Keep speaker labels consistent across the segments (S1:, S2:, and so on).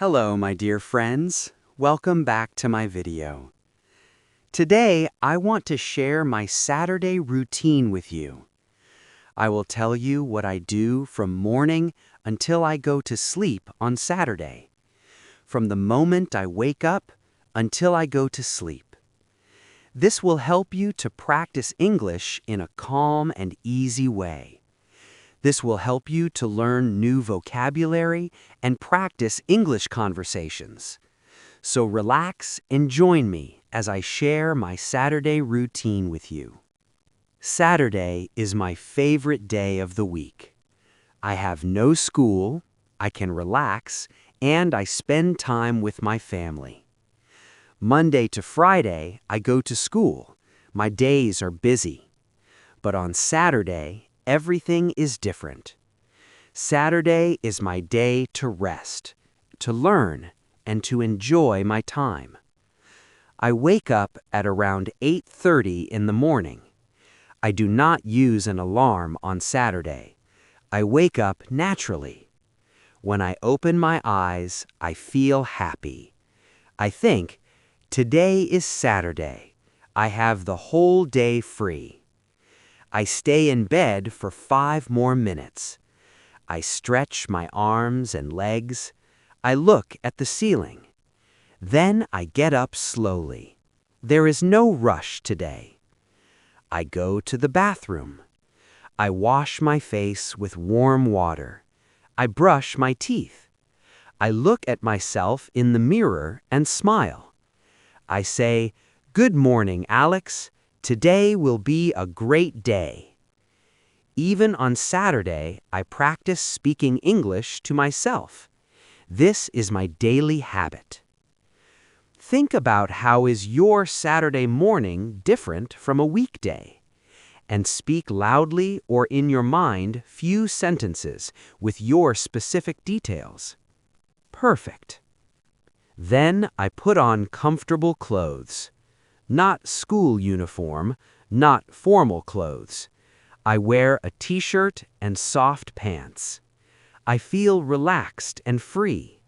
S1: Hello, my dear friends. Welcome back to my video. Today, I want to share my Saturday routine with you. I will tell you what I do from morning until I go to sleep on Saturday, from the moment I wake up until I go to sleep. This will help you to practice English in a calm and easy way. This will help you to learn new vocabulary and practice English conversations. So relax and join me as I share my Saturday routine with you. Saturday is my favorite day of the week. I have no school, I can relax, and I spend time with my family. Monday to Friday, I go to school. My days are busy. But on Saturday, everything is different. Saturday is my day to rest, to learn, and to enjoy my time. I wake up at around 8:30 in the morning. I do not use an alarm on Saturday. I wake up naturally. When I open my eyes, I feel happy. I think, today is Saturday. I have the whole day free. I stay in bed for 5 more minutes. I stretch my arms and legs. I look at the ceiling. Then I get up slowly. There is no rush today. I go to the bathroom. I wash my face with warm water. I brush my teeth. I look at myself in the mirror and smile. I say, "Good morning, Alex. Today will be a great day." Even on Saturday, I practice speaking English to myself. This is my daily habit. Think about how is your Saturday morning different from a weekday, and speak loudly or in your mind few sentences with your specific details. Perfect. Then I put on comfortable clothes. Not school uniform, not formal clothes. I wear a t-shirt and soft pants. I feel relaxed and free.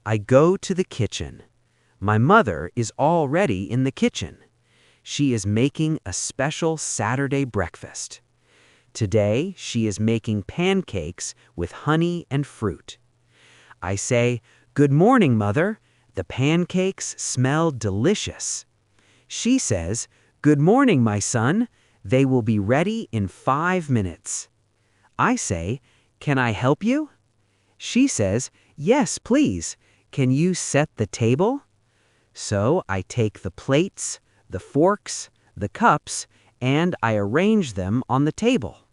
S1: I go to the kitchen. My mother is already in the kitchen. She is making a special Saturday breakfast. Today, she is making pancakes with honey and fruit. I say, "Good morning, Mother. The pancakes smell delicious." She says, "Good morning, my son. They will be ready in 5 minutes." I say, "Can I help you?" She says, "Yes, please. Can you set the table?" So I take the plates, the forks, the cups, and I arrange them on the table.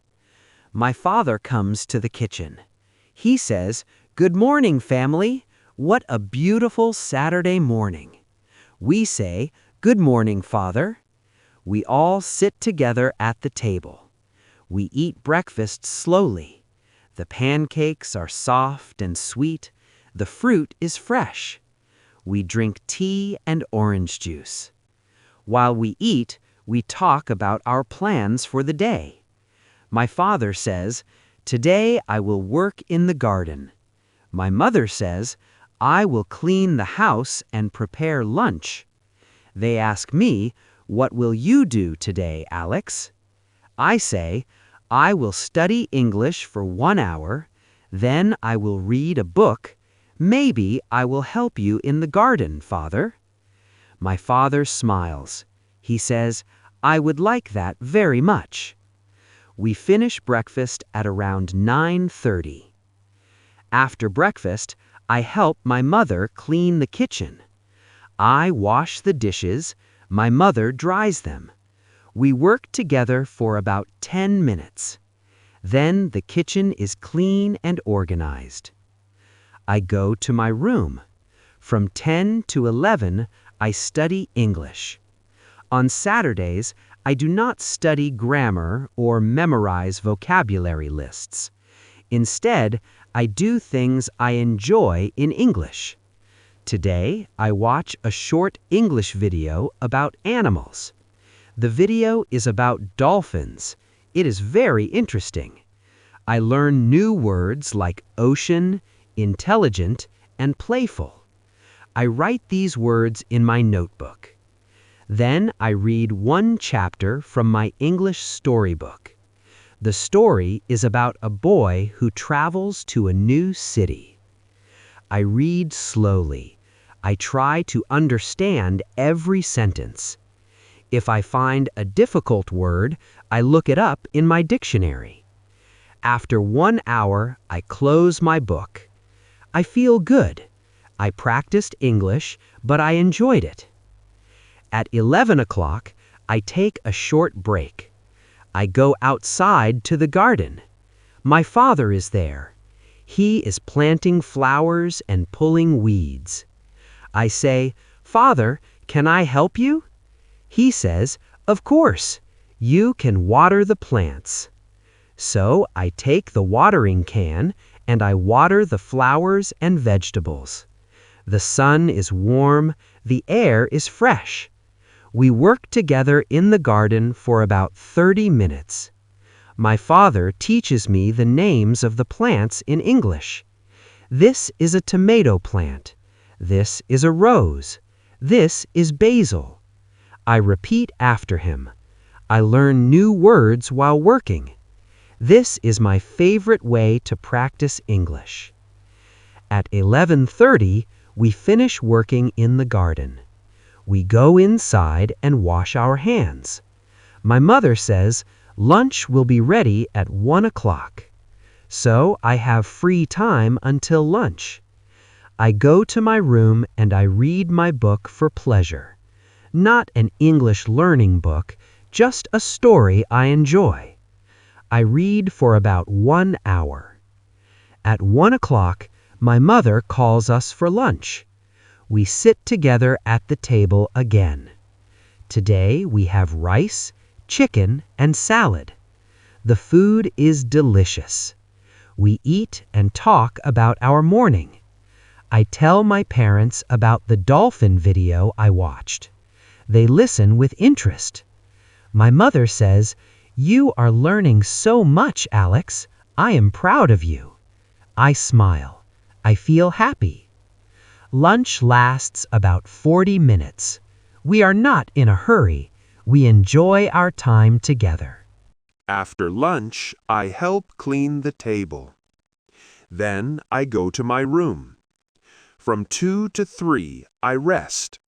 S1: My father comes to the kitchen. He says, "Good morning, family. What a beautiful Saturday morning." We say, "Good morning, Father." We all sit together at the table. We eat breakfast slowly. The pancakes are soft and sweet. The fruit is fresh. We drink tea and orange juice. While we eat, we talk about our plans for the day. My father says, "Today I will work in the garden." My mother says, "I will clean the house and prepare lunch." They ask me, "What will you do today, Alex?" I say, "I will study English for 1 hour, then I will read a book. Maybe I will help you in the garden, Father." My father smiles. He says, "I would like that very much." We finish breakfast at around 9:30. After breakfast, I help my mother clean the kitchen. I wash the dishes, my mother dries them. We work together for about 10 minutes. Then the kitchen is clean and organized. I go to my room. From 10 to 11, I study English. On Saturdays, I do not study grammar or memorize vocabulary lists. Instead, I do things I enjoy in English. Today, I watch a short English video about animals. The video is about dolphins. It is very interesting. I learn new words like ocean, intelligent, and playful. I write these words in my notebook. Then I read one chapter from my English storybook. The story is about a boy who travels to a new city. I read slowly. I try to understand every sentence. If I find a difficult word, I look it up in my dictionary. After 1 hour, I close my book. I feel good. I practiced English, but I enjoyed it. At 11 o'clock, I take a short break. I go outside to the garden. My father is there. He is planting flowers and pulling weeds. I say, "Father, can I help you?" He says, "Of course. You can water the plants." So I take the watering can and I water the flowers and vegetables. The sun is warm, the air is fresh. We work together in the garden for about 30 minutes. My father teaches me the names of the plants in English. This is a tomato plant. This is a rose. This is basil. I repeat after him. I learn new words while working. This is my favorite way to practice English. At 11:30, we finish working in the garden. We go inside and wash our hands. My mother says, "Lunch will be ready at 1 o'clock." So I have free time until lunch. I go to my room and I read my book for pleasure. Not an English learning book, just a story I enjoy. I read for about 1 hour. At 1 o'clock, my mother calls us for lunch. We sit together at the table again. Today we have rice, chicken, and salad. The food is delicious. We eat and talk about our morning. I tell my parents about the dolphin video I watched. They listen with interest. My mother says, "You are learning so much, Alex. I am proud of you." I smile. I feel happy. Lunch lasts about 40 minutes. We are not in a hurry. We enjoy our time together.
S2: After lunch, I help clean the table. Then I go to my room. From 2 to 3, I rest.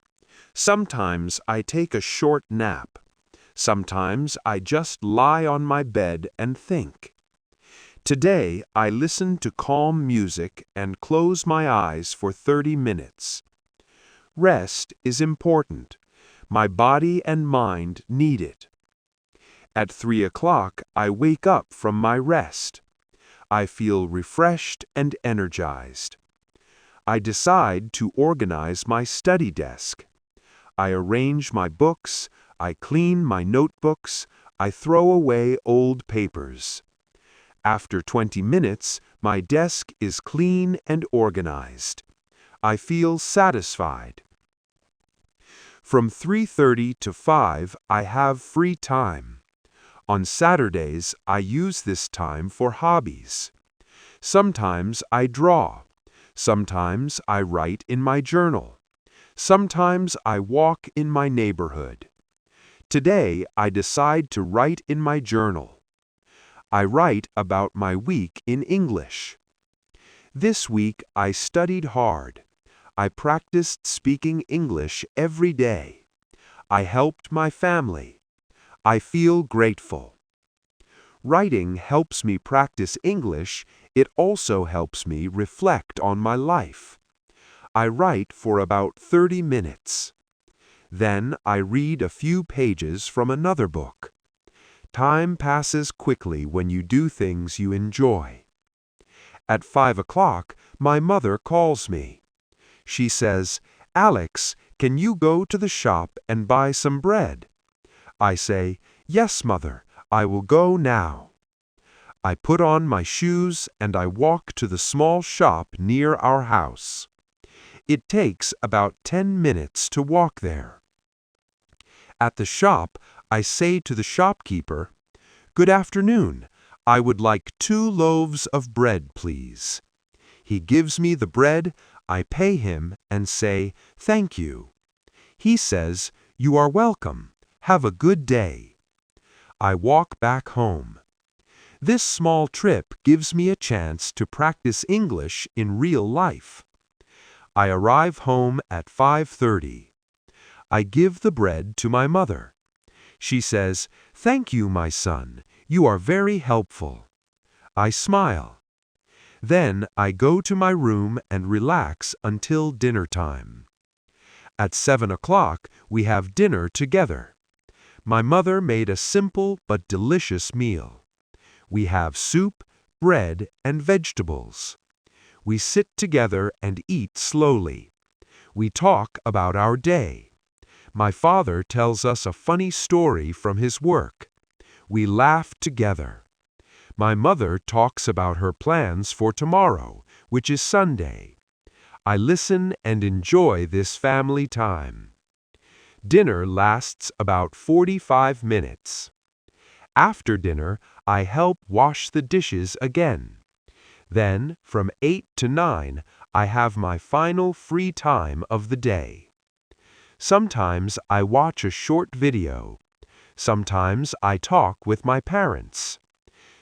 S2: Sometimes I take a short nap. Sometimes I just lie on my bed and think. Today, I listen to calm music and close my eyes for 30 minutes. Rest is important. My body and mind need it. At 3 o'clock, I wake up from my rest. I feel refreshed and energized. I decide to organize my study desk. I arrange my books, I clean my notebooks, I throw away old papers. After 20 minutes, my desk is clean and organized. I feel satisfied. From 3:30 to 5, I have free time. On Saturdays, I use this time for hobbies. Sometimes I draw. Sometimes I write in my journal. Sometimes I walk in my neighborhood. Today, I decide to write in my journal. I write about my week in English. This week, I studied hard. I practiced speaking English every day. I helped my family. I feel grateful. Writing helps me practice English. It also helps me reflect on my life. I write for about 30 minutes. Then I read a few pages from another book. Time passes quickly when you do things you enjoy. At 5 o'clock, my mother calls me. She says, "Alex, can you go to the shop and buy some bread?" I say, "Yes, Mother, I will go now." I put on my shoes and I walk to the small shop near our house. It takes about 10 minutes to walk there. At the shop, I say to the shopkeeper, "Good afternoon. I would like 2 loaves of bread, please." He gives me the bread, I pay him and say, "Thank you." He says, "You are welcome. Have a good day." I walk back home. This small trip gives me a chance to practice English in real life. I arrive home at 5:30. I give the bread to my mother. She says, "Thank you, my son. You are very helpful." I smile. Then I go to my room and relax until dinner time. At 7 o'clock, we have dinner together. My mother made a simple but delicious meal. We have soup, bread, and vegetables. We sit together and eat slowly. We talk about our day. My father tells us a funny story from his work. We laugh together. My mother talks about her plans for tomorrow, which is Sunday. I listen and enjoy this family time. Dinner lasts about 45 minutes. After dinner, I help wash the dishes again. Then, from 8 to 9, I have my final free time of the day. Sometimes I watch a short video. Sometimes I talk with my parents.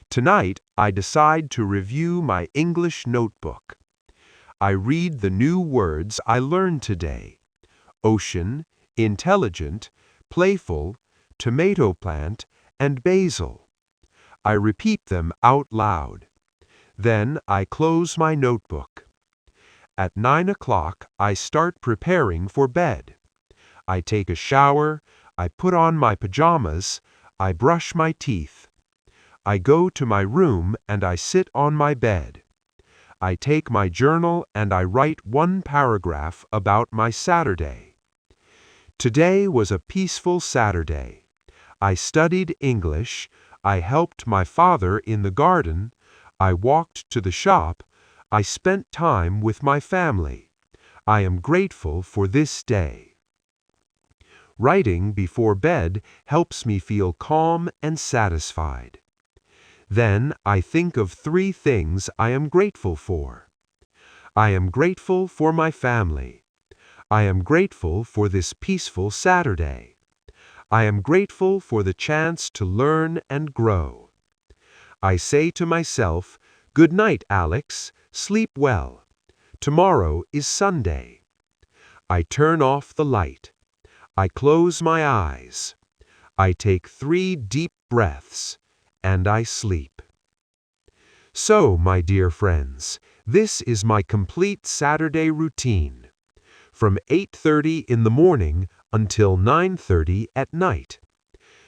S2: Tonight, I decide to review my English notebook. I read the new words I learned today: ocean, intelligent, playful, tomato plant, and basil. I repeat them out loud. Then I close my notebook. At 9 o'clock, I start preparing for bed. I take a shower, I put on my pajamas, I brush my teeth. I go to my room and I sit on my bed. I take my journal and I write one paragraph about my Saturday. Today was a peaceful Saturday. I studied English, I helped my father in the garden, I walked to the shop, I spent time with my family. I am grateful for this day. Writing before bed helps me feel calm and satisfied. Then I think of 3 things I am grateful for. I am grateful for my family. I am grateful for this peaceful Saturday. I am grateful for the chance to learn and grow. I say to myself, "Good night, Alex. Sleep well. Tomorrow is Sunday." I turn off the light. I close my eyes. I take 3 deep breaths, and I sleep. So, my dear friends, this is my complete Saturday routine. From 8:30 in the morning until 9:30 at night.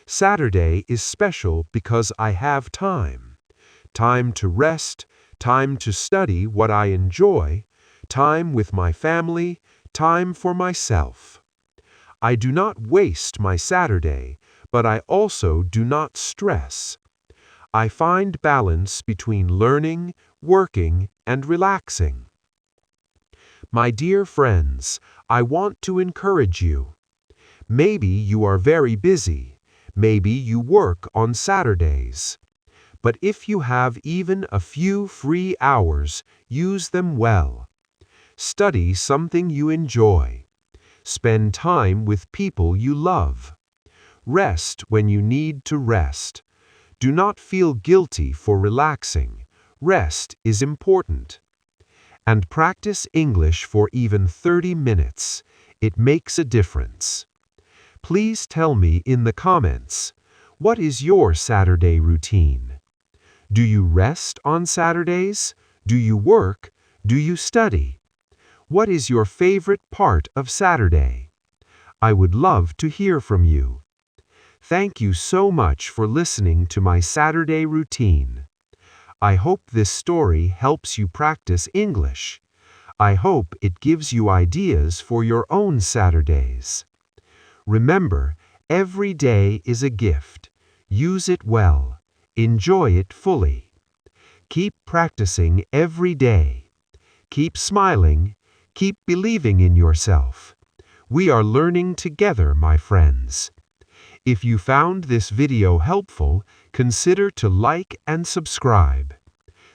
S2: Saturday is special because I have time. Time to rest, time to study what I enjoy, time with my family, time for myself. I do not waste my Saturday, but I also do not stress. I find balance between learning, working, and relaxing. My dear friends, I want to encourage you. Maybe you are very busy. Maybe you work on Saturdays. But if you have even a few free hours, use them well. Study something you enjoy. Spend time with people you love. Rest when you need to rest. Do not feel guilty for relaxing. Rest is important. And practice English for even 30 minutes. It makes a difference. Please tell me in the comments, what is your Saturday routine? Do you rest on Saturdays? Do you work? Do you study? What is your favorite part of Saturday? I would love to hear from you. Thank you so much for listening to my Saturday routine. I hope this story helps you practice English. I hope it gives you ideas for your own Saturdays. Remember, every day is a gift. Use it well. Enjoy it fully. Keep practicing every day. Keep smiling. Keep believing in yourself. We are learning together, my friends. If you found this video helpful, consider to like and subscribe.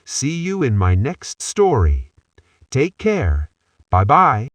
S2: See you in my next story. Take care. Bye-bye.